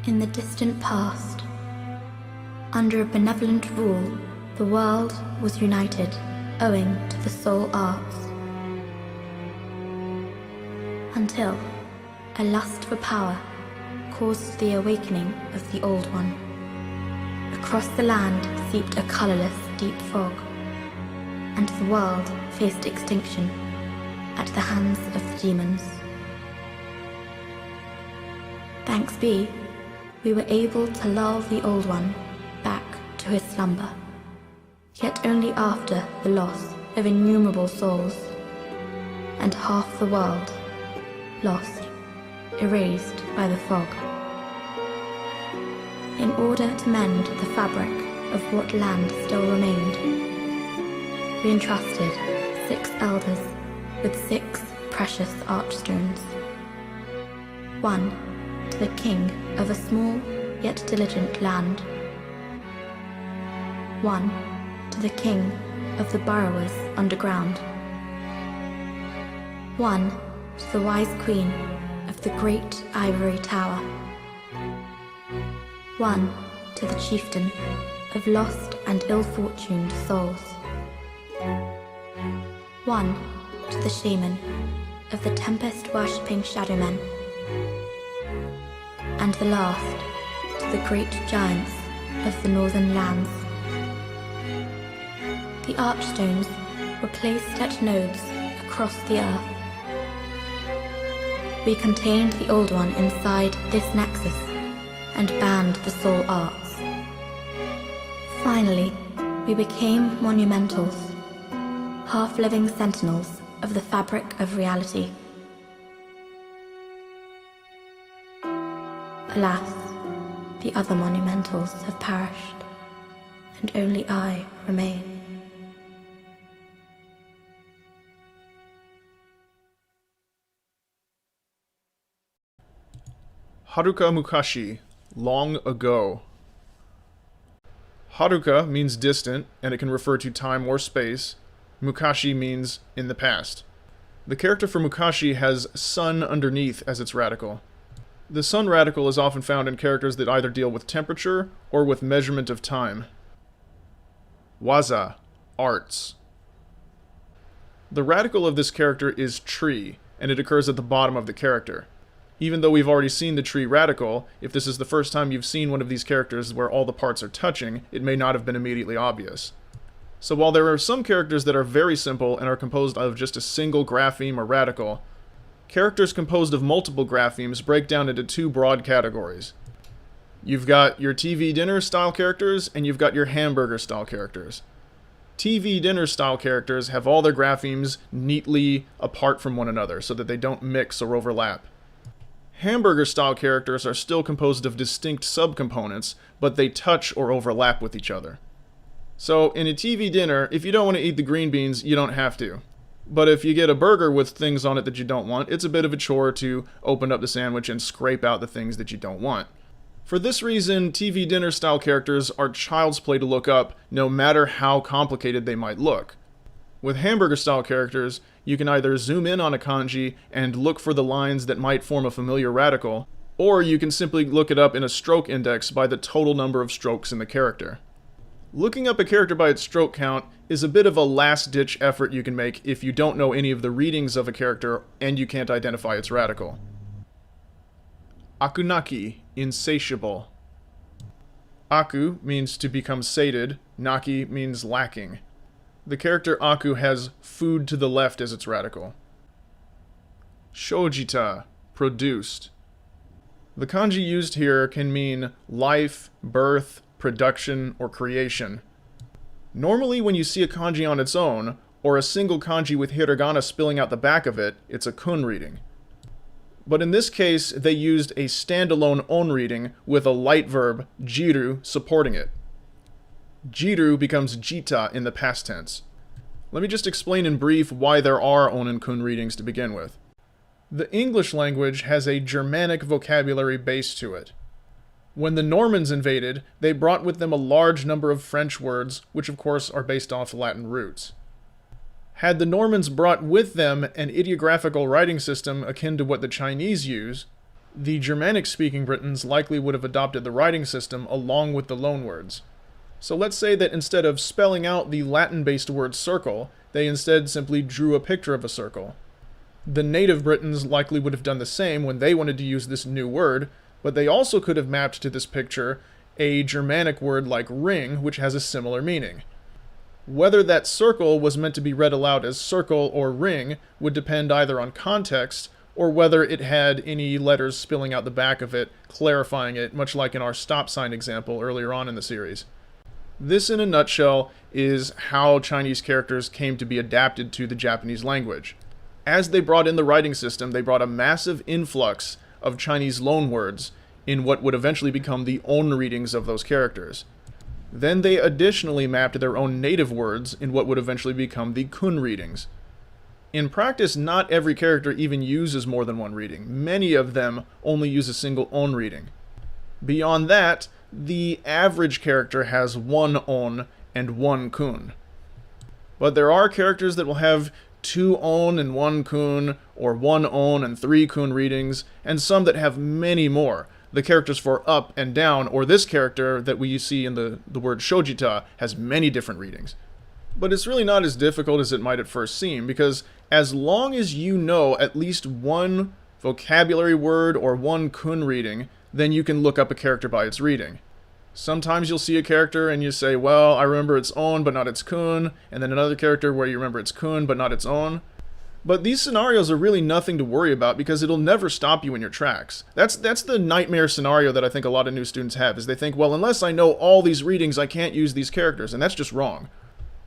In the distant past, under a benevolent rule, the world was united owing to the soul arts. Until a lust for power caused the awakening of the Old One. Across the land seeped a colourless, deep fog, and the world faced extinction at the hands of the demons. Thanks be, we were able to lull the Old One back to his slumber, yet only after the loss of innumerable souls, and half the world lost, erased by the fog. In order to mend the fabric of what land still remained, we entrusted 6 elders with 6 precious archstones. 1 to the king of a small yet diligent land. 1 to the king of the burrowers underground. 1 to the wise queen of the great ivory tower. 1 to the chieftain of lost and ill-fortuned souls. 1 to the shaman of the tempest-worshipping shadowmen. And the last to the great giants of the northern lands. The archstones were placed at nodes across the earth. We contained the Old One inside this nexus and banned the soul arts. Finally, we became monumentals, half-living sentinels of the fabric of reality. Alas, the other monumentals have perished, and only I remain. Haruka Mukashi, long ago. Haruka means distant, and it can refer to time or space. Mukashi means in the past. The character for Mukashi has sun underneath as its radical. The sun radical is often found in characters that either deal with temperature or with measurement of time. Waza, arts. The radical of this character is tree, and it occurs at the bottom of the character. Even though we've already seen the tree radical, if this is the first time you've seen one of these characters where all the parts are touching, it may not have been immediately obvious. So while there are some characters that are very simple and are composed of just a single grapheme or radical, characters composed of multiple graphemes break down into 2 broad categories. You've got your TV dinner style characters, and you've got your hamburger style characters. TV dinner style characters have all their graphemes neatly apart from one another so that they don't mix or overlap. Hamburger style characters are still composed of distinct subcomponents, but they touch or overlap with each other. So in a TV dinner, if you don't want to eat the green beans, you don't have to. But if you get a burger with things on it that you don't want, it's a bit of a chore to open up the sandwich and scrape out the things that you don't want. For this reason, TV dinner style characters are child's play to look up, no matter how complicated they might look. With hamburger style characters, you can either zoom in on a kanji and look for the lines that might form a familiar radical, or you can simply look it up in a stroke index by the total number of strokes in the character. Looking up a character by its stroke count is a bit of a last-ditch effort you can make if you don't know any of the readings of a character and you can't identify its radical. Akunaki, insatiable. Aku means to become sated, Naki means lacking. The character Aku has food to the left as its radical. Shojita, produced. The kanji used here can mean life, birth, production, or creation. Normally when you see a kanji on its own, or a single kanji with hiragana spilling out the back of it, it's a kun reading. But in this case, they used a standalone on reading with a light verb, jiru, supporting it. Jiru becomes jita in the past tense. Let me just explain in brief why there are on and kun readings to begin with. The English language has a Germanic vocabulary base to it. When the Normans invaded, they brought with them a large number of French words, which of course are based off Latin roots. Had the Normans brought with them an ideographical writing system akin to what the Chinese use, The Germanic-speaking Britons likely would have adopted the writing system along with the loanwords. So let's say that instead of spelling out the Latin-based word circle, they instead simply drew a picture of a circle. The native Britons likely would have done the same when they wanted to use this new word, but they also could have mapped to this picture a Germanic word like ring, which has a similar meaning. Whether that circle was meant to be read aloud as circle or ring would depend either on context or whether it had any letters spilling out the back of it, clarifying it, much like in our stop sign example earlier on in the series. This, in a nutshell, is how Chinese characters came to be adapted to the Japanese language. As they brought in the writing system, they brought a massive influx of Chinese loanwords in what would eventually become the own readings of those characters. Then they additionally mapped their own native words in what would eventually become the kun readings. In practice, not every character even uses more than one reading. Many of them only use a single on reading. Beyond that, the average character has one on and one kun. But there are characters that will have 2 on and 1 kun, or 1 on and 3 kun readings, and some that have many more. The characters for up and down, or this character that we see in the word shojita, has many different readings. But it's really not as difficult as it might at first seem, because as long as you know at least one vocabulary word or one kun reading, then you can look up a character by its reading. Sometimes you'll see a character and you say, well, I remember its on but not its kun, and then another character where you remember its kun but not its on. But these scenarios are really nothing to worry about because it'll never stop you in your tracks. That's the nightmare scenario that I think a lot of new students have, is they think, well, unless I know all these readings, I can't use these characters, and that's just wrong.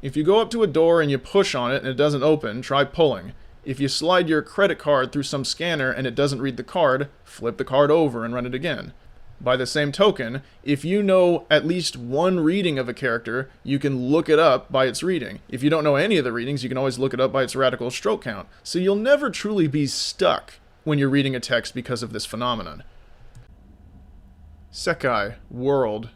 If you go up to a door and you push on it and it doesn't open, try pulling. If you slide your credit card through some scanner and it doesn't read the card, flip the card over and run it again. By the same token, if you know at least one reading of a character, you can look it up by its reading. If you don't know any of the readings, you can always look it up by its radical stroke count. So you'll never truly be stuck when you're reading a text because of this phenomenon. Sekai, world.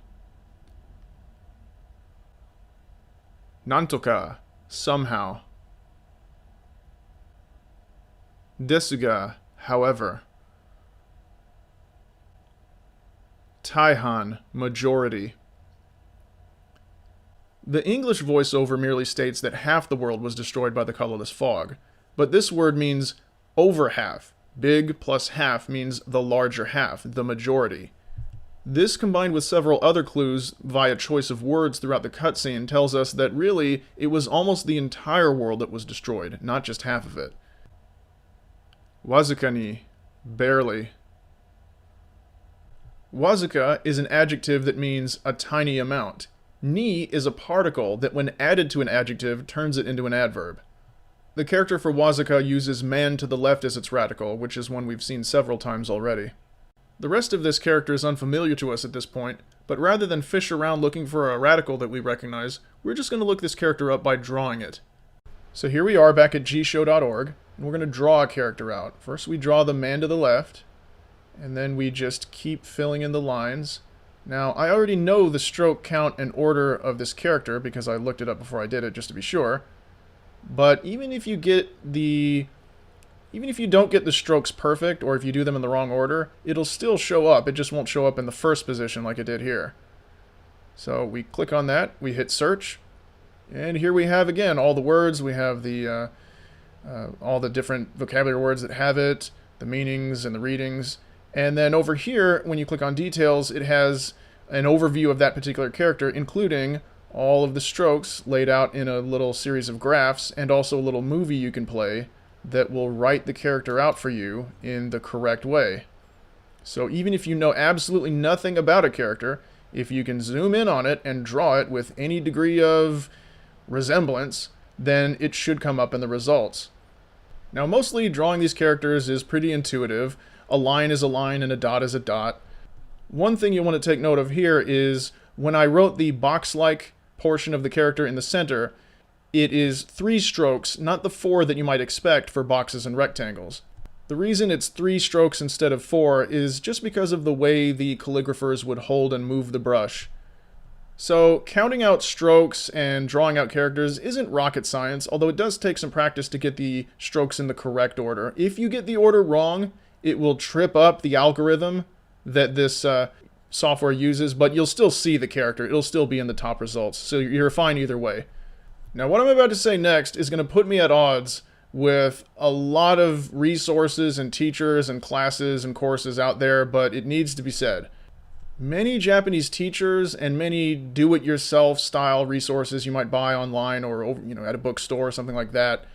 Nantoka, somehow. Desuga, however. Taihan, majority. The English voiceover merely states that half the world was destroyed by the colorless fog, but this word means over half. Big plus half means the larger half, the majority. This, combined with several other clues via choice of words throughout the cutscene, tells us that really it was almost the entire world that was destroyed, not just half of it. Wazuka ni, barely. Wazuka is an adjective that means a tiny amount. Ni is a particle that when added to an adjective turns it into an adverb. The character for Wazuka uses man to the left as its radical, which is one we've seen several times already. The rest of this character is unfamiliar to us at this point, but rather than fish around looking for a radical that we recognize, we're just going to look this character up by drawing it. So here we are back at gshow.org, and we're going to draw a character out. First we draw the man to the left, and then we just keep filling in the lines. Now, I already know the stroke count and order of this character because I looked it up before I did it just to be sure. But even if you don't get the strokes perfect, or if you do them in the wrong order, it'll still show up. It just won't show up in the first position like it did here. So we click on that, we hit search, and here we have again all the words. We have the all the different vocabulary words that have it, the meanings and the readings. And then over here, when you click on details, it has an overview of that particular character, including all of the strokes laid out in a little series of graphs, and also a little movie you can play that will write the character out for you in the correct way. So even if you know absolutely nothing about a character, if you can zoom in on it and draw it with any degree of resemblance, then it should come up in the results. Now, mostly drawing these characters is pretty intuitive. A line is a line and a dot is a dot. One thing you want to take note of here is when I wrote the box-like portion of the character in the center, it is 3 strokes, not the 4 that you might expect for boxes and rectangles. The reason it's 3 strokes instead of 4 is just because of the way the calligraphers would hold and move the brush. So counting out strokes and drawing out characters isn't rocket science, although it does take some practice to get the strokes in the correct order. If you get the order wrong, it will trip up the algorithm that this software uses, but you'll still see the character. It'll still be in the top results, so you're fine either way. Now, what I'm about to say next is going to put me at odds with a lot of resources and teachers and classes and courses out there, but it needs to be said. Many Japanese teachers and many do-it-yourself style resources you might buy online or at a bookstore or something like that,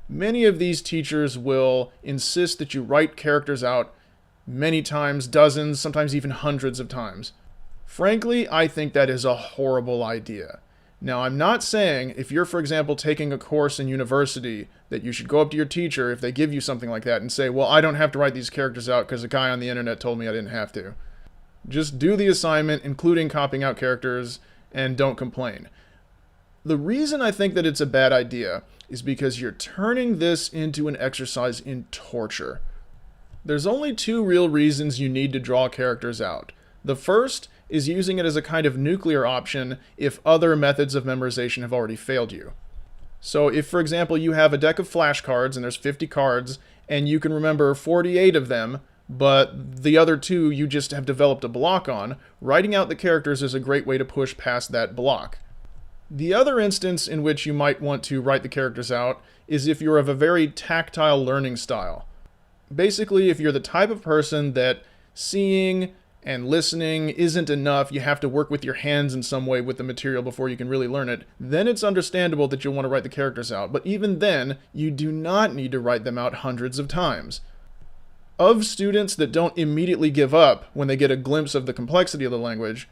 many of these teachers will insist that you write characters out many times, dozens, sometimes even hundreds of times. Frankly, I think that is a horrible idea. Now, I'm not saying if you're, for example, taking a course in university that you should go up to your teacher if they give you something like that and say, well, I don't have to write these characters out because a guy on the internet told me I didn't have to. Just do the assignment, including copying out characters, and don't complain. The reason I think that it's a bad idea is because you're turning this into an exercise in torture. There's only two real reasons you need to draw characters out. The first is using it as a kind of nuclear option if other methods of memorization have already failed you. So if, for example, you have a deck of flashcards and there's 50 cards, and you can remember 48 of them, but the other two you just have developed a block on, writing out the characters is a great way to push past that block. The other instance in which you might want to write the characters out is if you're of a very tactile learning style. Basically, if you're the type of person that seeing and listening isn't enough, you have to work with your hands in some way with the material before you can really learn it, then it's understandable that you'll want to write the characters out. But even then, you do not need to write them out hundreds of times. Of students that don't immediately give up when they get a glimpse of the complexity of the language,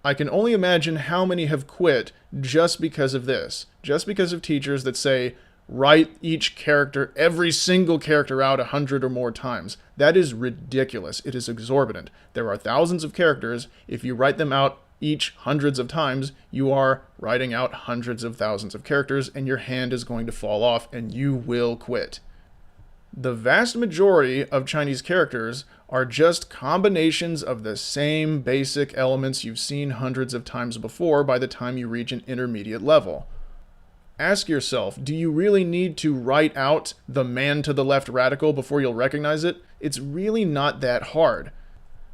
I can only imagine how many have quit just because of this. Just because of teachers that say, write each character, every single character out 100 or more times. That is ridiculous. It is exorbitant. There are thousands of characters. If you write them out each hundreds of times, you are writing out hundreds of thousands of characters, and your hand is going to fall off, and you will quit. The vast majority of Chinese characters are just combinations of the same basic elements you've seen hundreds of times before by the time you reach an intermediate level. Ask yourself, do you really need to write out the man to the left radical before you'll recognize it? It's really not that hard.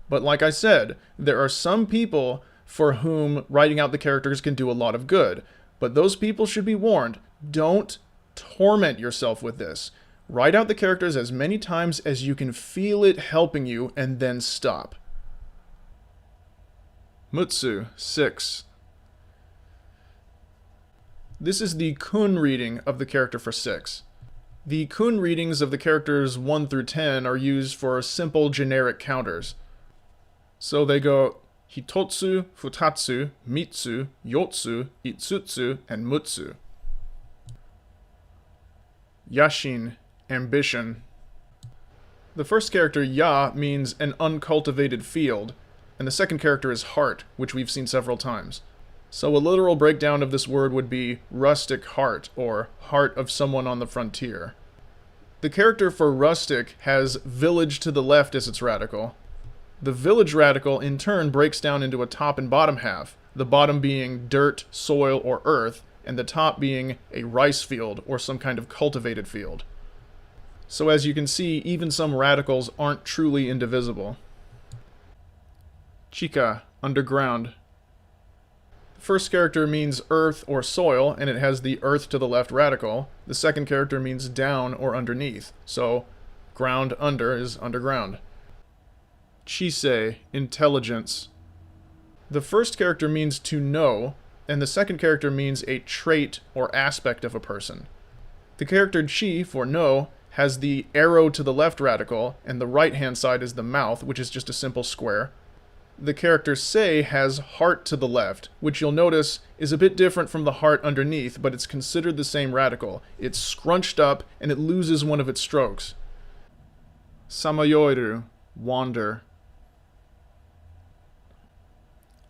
But like I said, there are some people for whom writing out the characters can do a lot of good. But those people should be warned, don't torment yourself with this. Write out the characters as many times as you can feel it helping you, and then stop. Mutsu 6. This is the kun reading of the character for 6. The kun readings of the characters 1 through 10 are used for simple generic counters. So they go hitotsu, futatsu, mitsu, yotsu, itsutsu, and mutsu. Yashin, ambition. The first character, ya, means an uncultivated field, and the second character is heart, which we've seen several times. So a literal breakdown of this word would be rustic heart, or heart of someone on the frontier. The character for rustic has village to the left as its radical. The village radical, in turn, breaks down into a top and bottom half, the bottom being dirt, soil, or earth, and the top being a rice field, or some kind of cultivated field. So as you can see, even some radicals aren't truly indivisible. Chika, underground. The first character means earth or soil, and it has the earth to the left radical. The second character means down or underneath, so ground under is underground. Chisei, intelligence. The first character means to know, and the second character means a trait or aspect of a person. The character chi, for know, has the arrow to the left radical, and the right-hand side is the mouth, which is just a simple square. The character sei has heart to the left, which you'll notice is a bit different from the heart underneath, but it's considered the same radical. It's scrunched up, and it loses one of its strokes. Samayoiru, wander.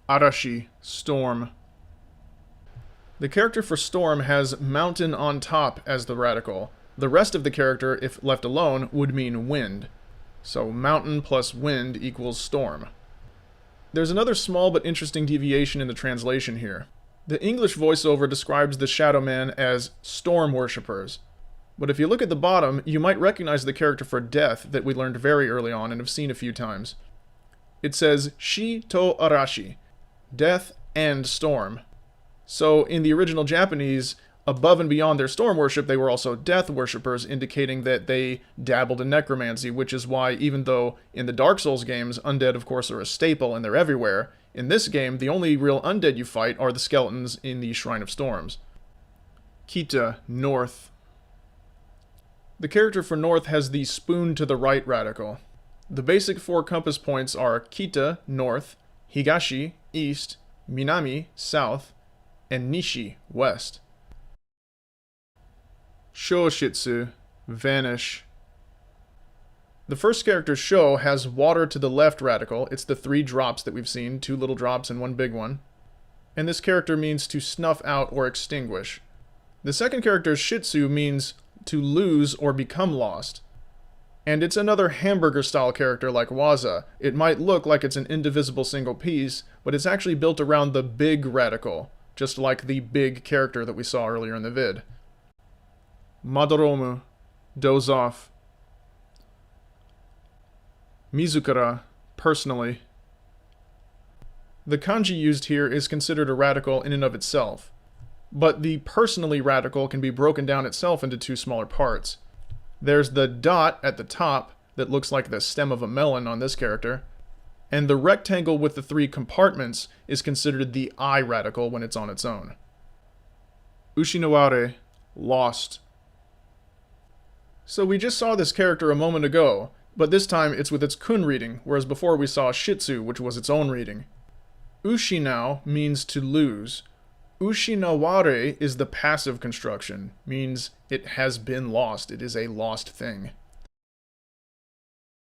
Arashi, storm. The character for storm has mountain on top as the radical. The rest of the character, if left alone, would mean wind. So mountain plus wind equals storm. There's another small but interesting deviation in the translation here. The English voiceover describes the Shadow Man as storm worshippers. But if you look at the bottom, you might recognize the character for death that we learned very early on and have seen a few times. It says Shi to Arashi, death and storm. So in the original Japanese, above and beyond their storm worship, they were also death worshippers, indicating that they dabbled in necromancy, which is why even though in the Dark Souls games, undead of course are a staple and they're everywhere, in this game the only real undead you fight are the skeletons in the Shrine of Storms. Kita, north. The character for north has the spoon to the right radical. The basic 4 compass points are Kita, north, Higashi, east, Minami, south, and Nishi, west. Shoshitsu, vanish. The first character, Sho, has water to the left radical. It's the 3 drops that we've seen, 2 little drops and 1 big one. And this character means to snuff out or extinguish. The second character, Shitsu, means to lose or become lost. And it's another hamburger-style character like Waza. It might look like it's an indivisible single piece, but it's actually built around the big radical, just like the big character that we saw earlier in the vid. Madoromu, doze off. Mizukara, personally. The kanji used here is considered a radical in and of itself. But the personally radical can be broken down itself into 2 smaller parts. There's the dot at the top that looks like the stem of a melon on this character, and the rectangle with the 3 compartments is considered the I radical when it's on its own. Ushinoware, lost. So we just saw this character a moment ago, but this time it's with its kun reading, whereas before we saw Shitsu, which was its own reading. Ushinao means to lose. Ushinaware is the passive construction, means it has been lost, it is a lost thing.